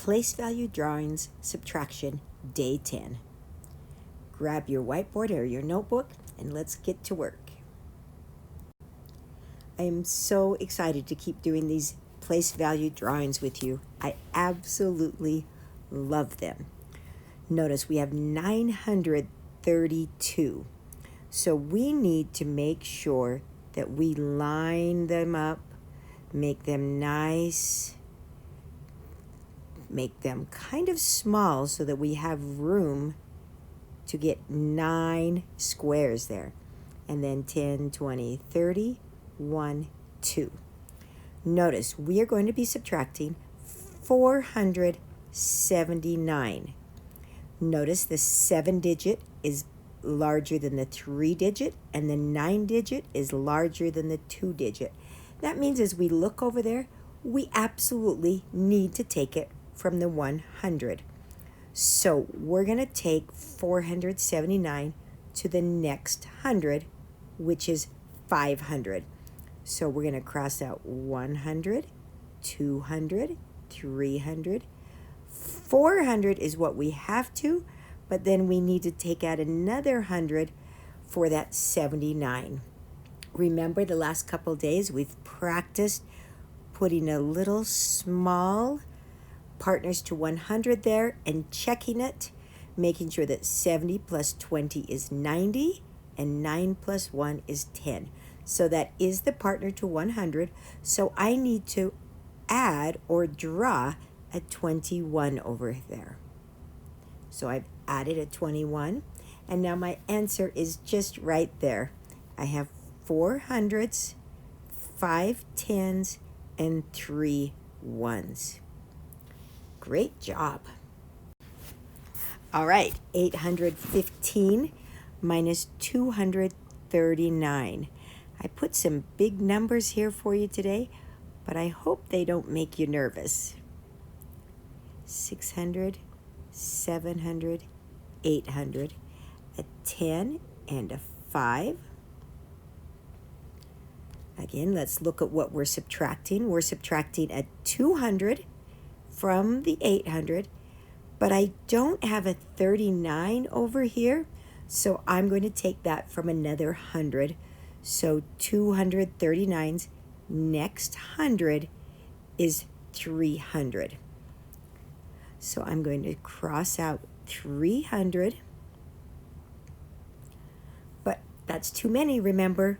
Place value drawings, subtraction, day 10. Grab your whiteboard or your notebook and let's get to work. I am so excited to keep doing these place value drawings with you. I absolutely love them. Notice we have 932. So we need to make sure that we line them up, make them nice, make them kind of small so that we have room to get 9 squares there. And then 10, 20, 30, 1, 2. Notice we are going to be subtracting 479. Notice the 7 digit is larger than the 3 digit and the 9 digit is larger than the 2 digit. That means as we look over there, we absolutely need to take it from the 100. So we're going to take 479 to the next 100, which is 500. So we're going to cross out 100, 200, 300. 400 is what we have to, but then we need to take out another 100 for that 79. Remember the last couple days we've practiced putting a little small partners to 100 there and checking it, making sure that 70 plus 20 is 90 and 9 plus 1 is 10. So that is the partner to 100. So I need to add or draw a 21 over there. So I've added a 21 and now my answer is just right there. I have 4 hundreds, 5 tens, and 3 ones. Great job. All right, 815 minus 239. I put some big numbers here for you today, but I hope they don't make you nervous. 600, 700, 800, a 10 and a 5. Again, let's look at what we're subtracting. We're subtracting a 200 from the 800, but I don't have a 39 over here, so I'm going to take that from another 100. So 239's next 100 is 300. So I'm going to cross out 300, but that's too many, remember?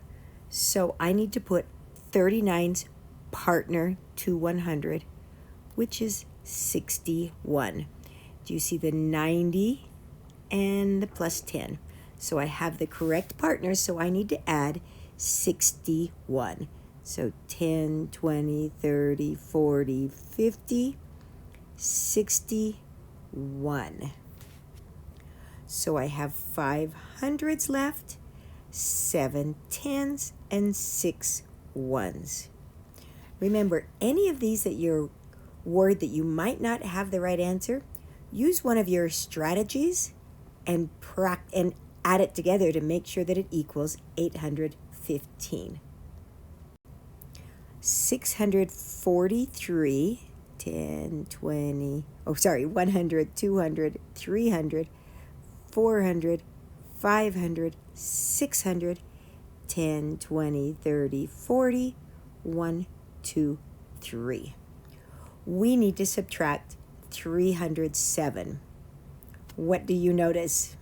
So I need to put 39's partner to 100, which is 61. Do you see the 90 and the plus 10? So I have the correct partner, so I need to add 61. So 10, 20, 30, 40, 50, 61. So I have 5 hundreds left, 7 tens, and 6 ones. Remember, any of these that you're worried that you might not have the right answer, use one of your strategies and add it together to make sure that it equals 815. 643, 10, 20, 100, 200, 300, 400, 500, 600, 10, 20, 30, 40, 1, 2, 3. We need to subtract 307. What do you notice?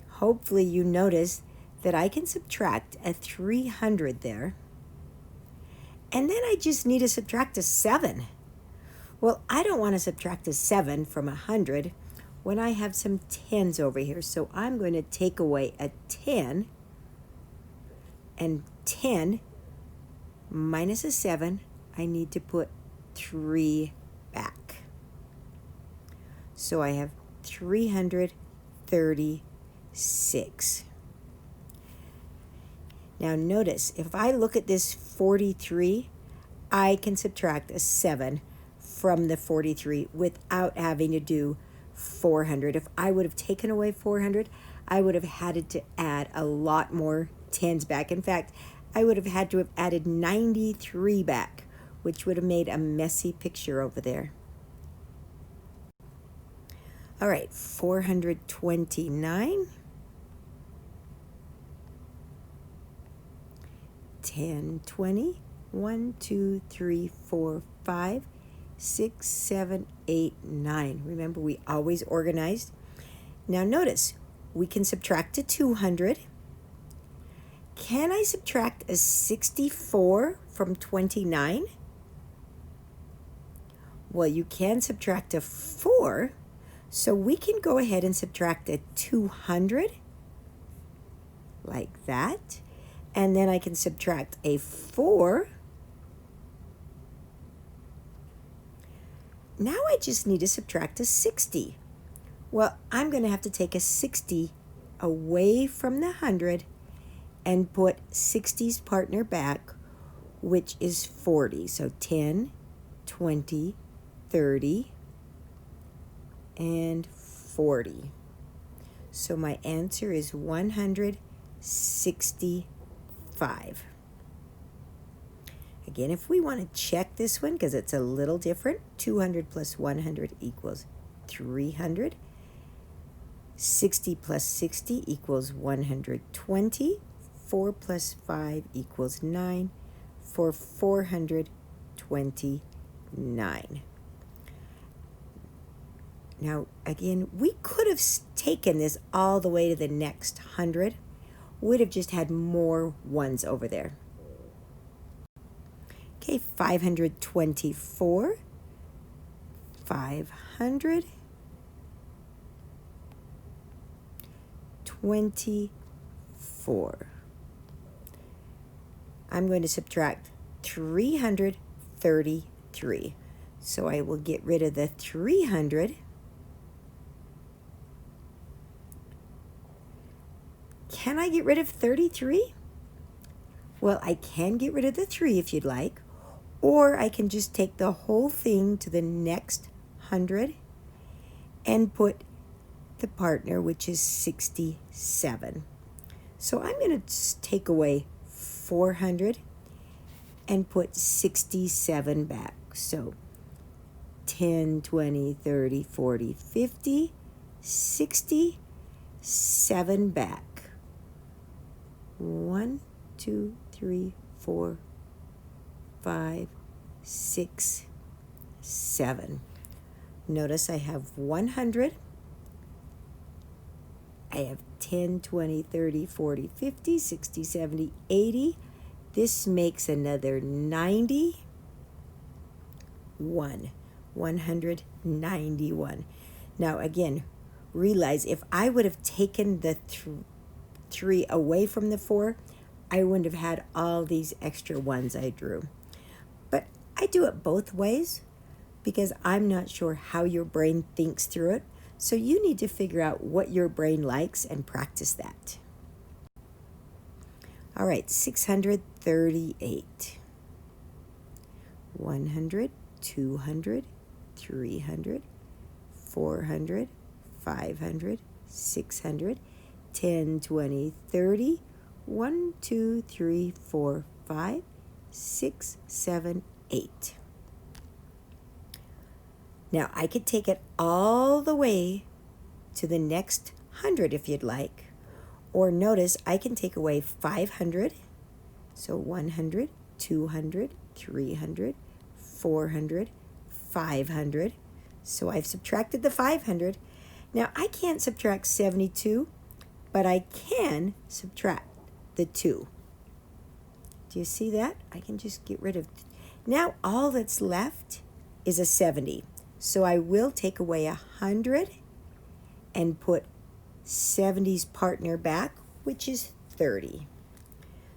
Hopefully you notice that I can subtract a 300 there, and then I just need to subtract a 7. Well, I don't want to subtract a 7 from 100 when I have some 10s over here, so I'm going to take away a 10, and 10 minus a 7, I need to put 3 back. So I have 336. Now notice, if I look at this 43, I can subtract a 7 from the 43 without having to do 400. If I would have taken away 400, I would have had to add a lot more 10s back. In fact, I would have had to have added 93 back which would have made a messy picture over there. All right, 429. 10, 20, 1, 2, 3, 4, 5, 6, 7, 8, 9. Remember, we always organized. Now notice, we can subtract a 200. Can I subtract a 64 from 29? Well, you can subtract a 4, so we can go ahead and subtract a 200, like that. And then I can subtract a 4. Now I just need to subtract a 60. Well, I'm going to have to take a 60 away from the 100 and put 60's partner back, which is 40. So 10, 20, 30, and 40. So my answer is 165. Again, if we want to check this one, because it's a little different, 200 plus 100 equals 300. 60 plus 60 equals 120. 4 plus 5 equals 9 for 429. Now, again, we could have taken this all the way to the next 100. Would have just had more ones over there. Okay, 524, 500, 24. I'm going to subtract 333. So I will get rid of the 300. Can I get rid of 33? Well, I can get rid of the 3 if you'd like, or I can just take the whole thing to the next 100 and put the partner, which is 67. So I'm going to take away 400 and put 67 back. So 10, 20, 30, 40, 50, 60, 7 back. 1, 2, 3, 4, 5, 6, 7. Notice I have 100. I have 10, 20, 30, 40, 50, 60, 70, 80. This makes another 91. 191. Now again, realize if I would have taken the 3 away from the 4, I wouldn't have had all these extra ones I drew. But I do it both ways because I'm not sure how your brain thinks through it. So you need to figure out what your brain likes and practice that. All right, 638. 100, 200, 300, 400, 500, 600, 10, 20, 30, 1, 2, 3, 4, 5, 6, 7, 8. Now I could take it all the way to the next 100 if you'd like. Or notice I can take away 500. So 100, 200, 300, 400, 500. So I've subtracted the 500. Now I can't subtract 72, but I can subtract the 2. Do you see that? I can just get rid of. Now all that's left is a 70. So I will take away 100 and put 70's partner back, which is 30.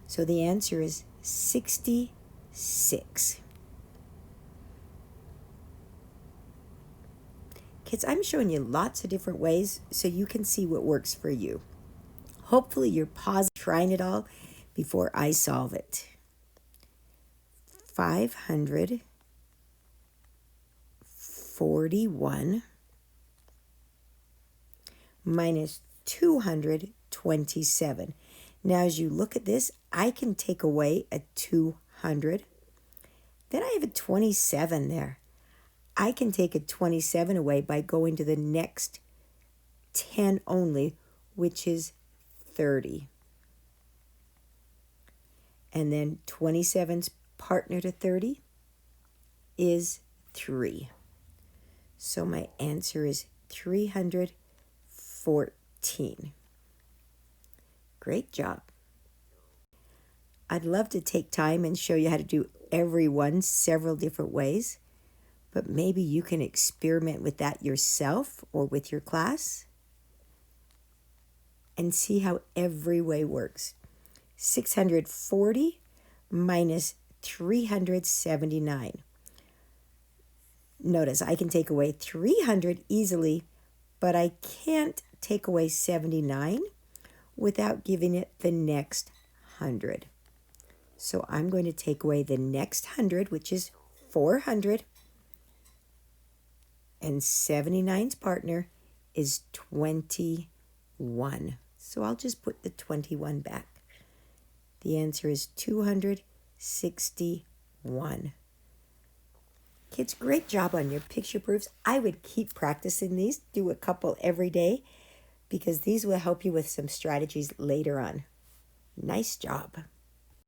So the answer is 66. Kids, I'm showing you lots of different ways so you can see what works for you. Hopefully you're pausing, trying it all before I solve it. 541 minus 227. Now as you look at this, I can take away a 200 Then I have a 27 there. I can take a 27 away by going to the next 10 only, which is 30. And then 27's partner to 30 is 3. So my answer is 314. Great job. I'd love to take time and show you how to do every one several different ways, but maybe you can experiment with that yourself or with your class and see how every way works. 640 minus 379. Notice I can take away 300 easily, but I can't take away 79 without giving it the next 100. So I'm going to take away the next 100, which is 400, and 79's partner is 21. So I'll just put the 21 back. The answer is 261. Kids, great job on your picture proofs. I would keep practicing these, do a couple every day, because these will help you with some strategies later on. Nice job.